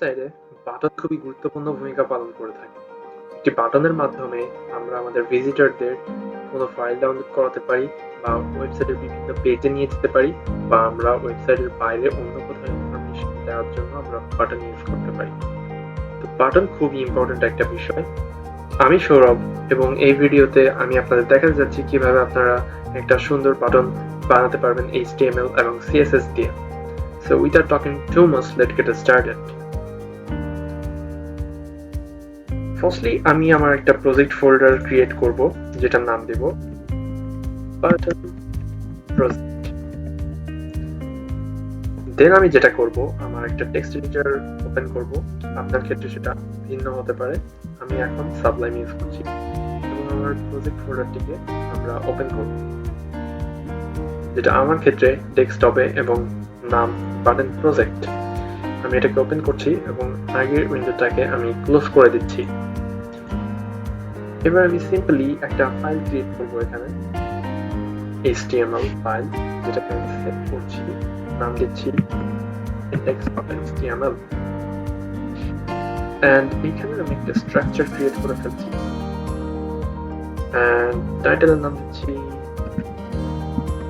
ওয়েবসাইটে বাটন খুবই গুরুত্বপূর্ণ ভূমিকা পালন করে থাকে। একটি বাটনের মাধ্যমে আমরা আমাদের ভিজিটরদের কোনো ফাইল ডাউনলোড করাতে পারি বা ওয়েবসাইটের বিভিন্ন পেজে নিয়ে যেতে পারি, বা আমরা ওয়েবসাইটের বাইরে অন্য কোথাও ইনফরমেশন দেওয়ার জন্য আমরা বাটন ইউজ করতে পারি। তো বাটন খুবই ইম্পর্টেন্ট একটা বিষয়। আমি সৌরভ, এবং এই ভিডিওতে আমি আপনাদের দেখাতে যাচ্ছি কিভাবে আপনারা একটা সুন্দর বাটন বানাতে পারবেন HTML এবং CSS দিয়ে। So without talking too much, let's get started. Firstly, আমি আমার একটা প্রজেক্ট ফোল্ডার ক্রিয়েট করব, যেটার নাম দেব বাটন প্রজেক্ট। দেন আমি যেটা করব, আমার একটা টেক্সট এডিটর ওপেন করব। আপনার ক্ষেত্রে সেটা ভিন্ন হতে পারে। আমি এখন সাবলাইম ইউজ করছি এবং আমার প্রজেক্ট ফোল্ডারটিকে আমরা ওপেন করব, যেটা আমার ক্ষেত্রে ডেস্কটপে, এবং নাম বাটন প্রজেক্ট। আমি এটাকে ওপেন করছি এবং আগের উইন্ডোটাকে আমি ক্লোজ করে দিচ্ছি। এবার আমি সিম্পলি একটা ফাইল ক্রিয়েট করব এখানে, HTML ফাইল, যেটাকে আমি সেভ করছি, নাম দিচ্ছি index.html, and এখানে আমি একটা স্ট্রাকচার ক্রিয়েট করে ফেলছি, and টাইটেলের নাম দিচ্ছি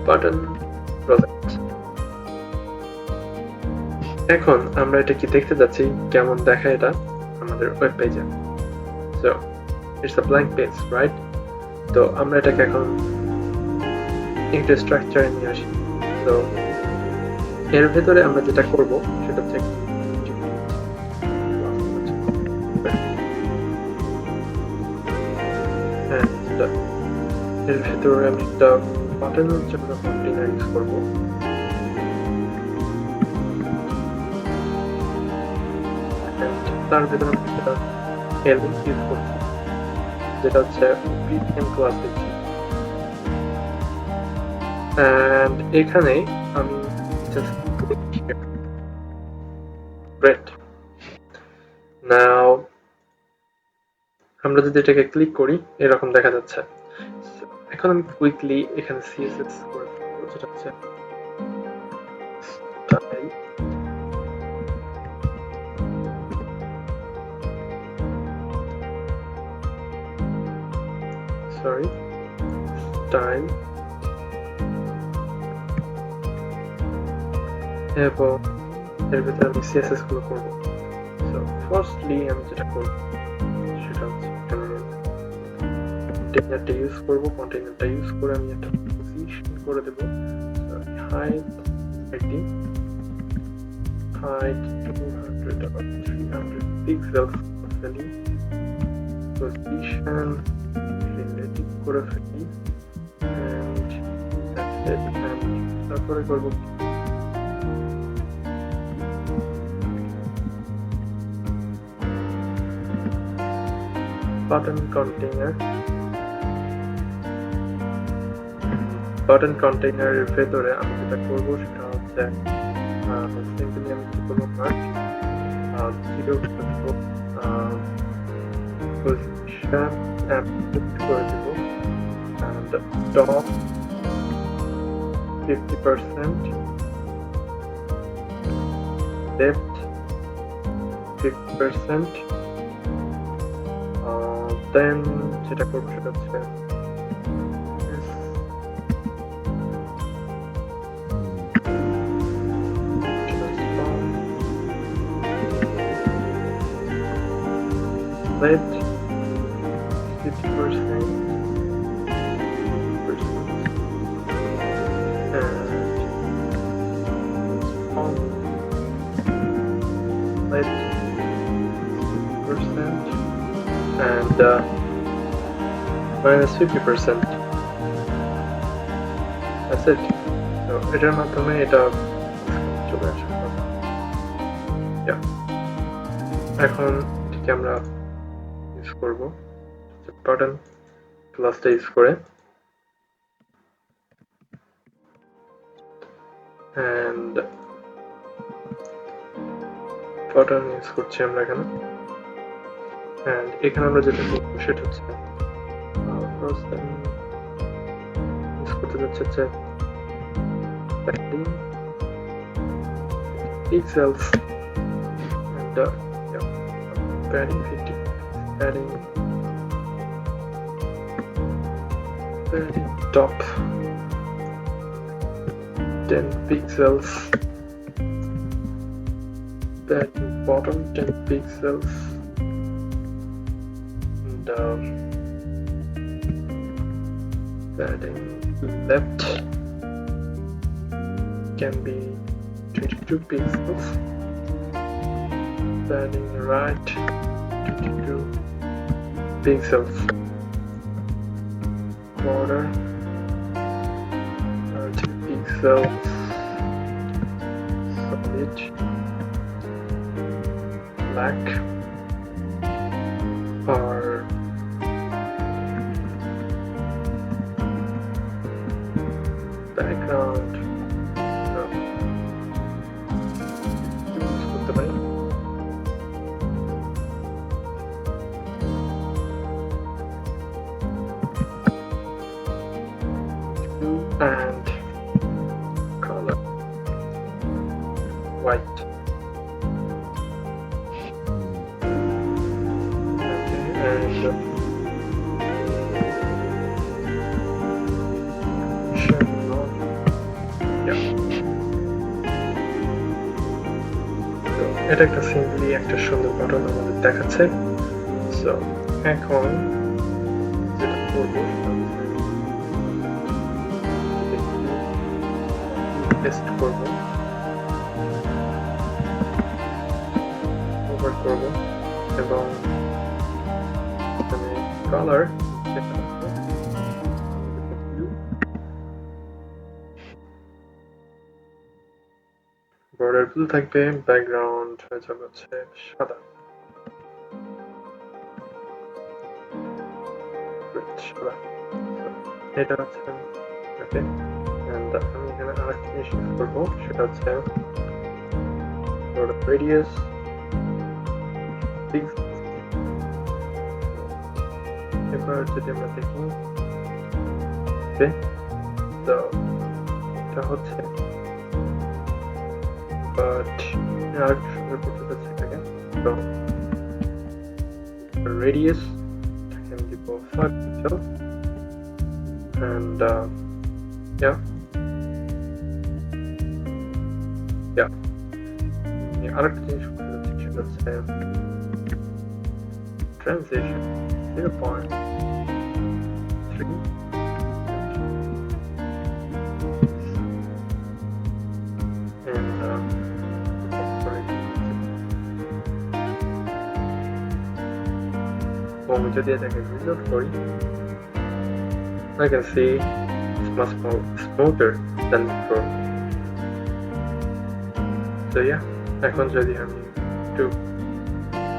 বাটন প্রজেক্ট। এখন আমরা এটা কি দেখতে যাচ্ছি কেমন দেখায় এটা আমাদের ওয়েব পেজে। So it's a blank page, right? তো আমরা এটাকে এখন একটা স্ট্রাকচারে নিয়ে আসি। তো এর ভেতরে আমরা যেটা করব সেটা হচ্ছে এর ভেতরে আমি একটা বাটনের জন্য কন্টেইনার ইউজ করব। তার ভেতরে আমি একটা এলিমেন্ট ইউজ করছি, যেটা হচ্ছে প্রিমিয়াম ক্লাস দিচ্ছি, and এখানে আমি just click here. Great. Now আমরা যদি এটাকে ক্লিক করি, এরকম দেখা যাচ্ছে। এখন আমি কুইকলি এখানে CSS করে ফেলবো, যেটা হচ্ছে স্টাইল, স্টাইল, এবং এর ভিতরে আমি CSS গুলো করব। সো ফার্স্টলি আমি যেটা করব সেটা হচ্ছে কন্টেইনারটা ইউজ করব। কন্টেইনারটা ইউজ করে আমি একটা পজিশন করে দেব, হাইট 200 or 300 pixels ফেলি, পজিশন রিলেটিভ করে ফেলি, and that's it. And তারপরে করব বাটন কন্টেইনার। বাটন কন্টেইনারের ভেতরে আমি যেটা করব সেটা হচ্ছে সিম্পলি আমি কি করব, মার্ক 0 পজিশন অ্যাপডেট করে দেব, and top 50%, depth 50%, দেন যেটা করবো সেটা হচ্ছে width 50%, and font width 50%, and minus 50%. That's it. So এটার মাধ্যমে এটা চলে আসবে। এখন এটাকে আমরা ইউজ করব বাটন ক্লাসটা ইউজ করে, and বাটন ইউজ করছি আমরা এখানে, and এখানে আমরা যেটা করব সেটা হচ্ছে ফার্স্ট আমি ইউজ করতে যাচ্ছি হচ্ছে pixels, and and yeah, padding 50, padding top 10 pixels, padding bottom 10 pixels, and padding left can be 22 pixels, padding right 22 pixels, border 30 pixels, solid black or background, no, use করতে পারি। And color white. And yeah. So এটা একটা simply একটা সুন্দর button আমাদের দেখাচ্ছে। So এখন যেটা করব টেস্ট করব, ওভার করব এবং এখানে কালার বর্ডার ব্লু থাকবে, ব্যাকগ্রাউন্ড হয়ে যাবে হচ্ছে সাদা। এটা হচ্ছে ওকে। And আমি এখানে আরেকটা জিনিস ইউজ করবো, সেটা হচ্ছে border radius 6। এবার যদি আমরা দেখি ওকে, তো এটা হচ্ছে বাট আর সুন্দর করতে যাচ্ছে এটাকে। তো radius can give 5 pixels and yeah. আরেকটা জিনিস করতে যাচ্ছি সেটা হচ্ছে transition 0.3 and আমি যদি এটাকে reload করি, I can see it's much more smoother than before. So yeah, এখন যদি আমি একটু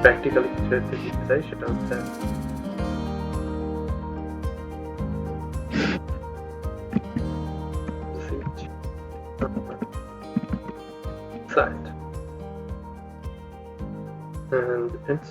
প্র্যাকটিক্যালি কিছু দিতে চাই সেটা হচ্ছে side and it's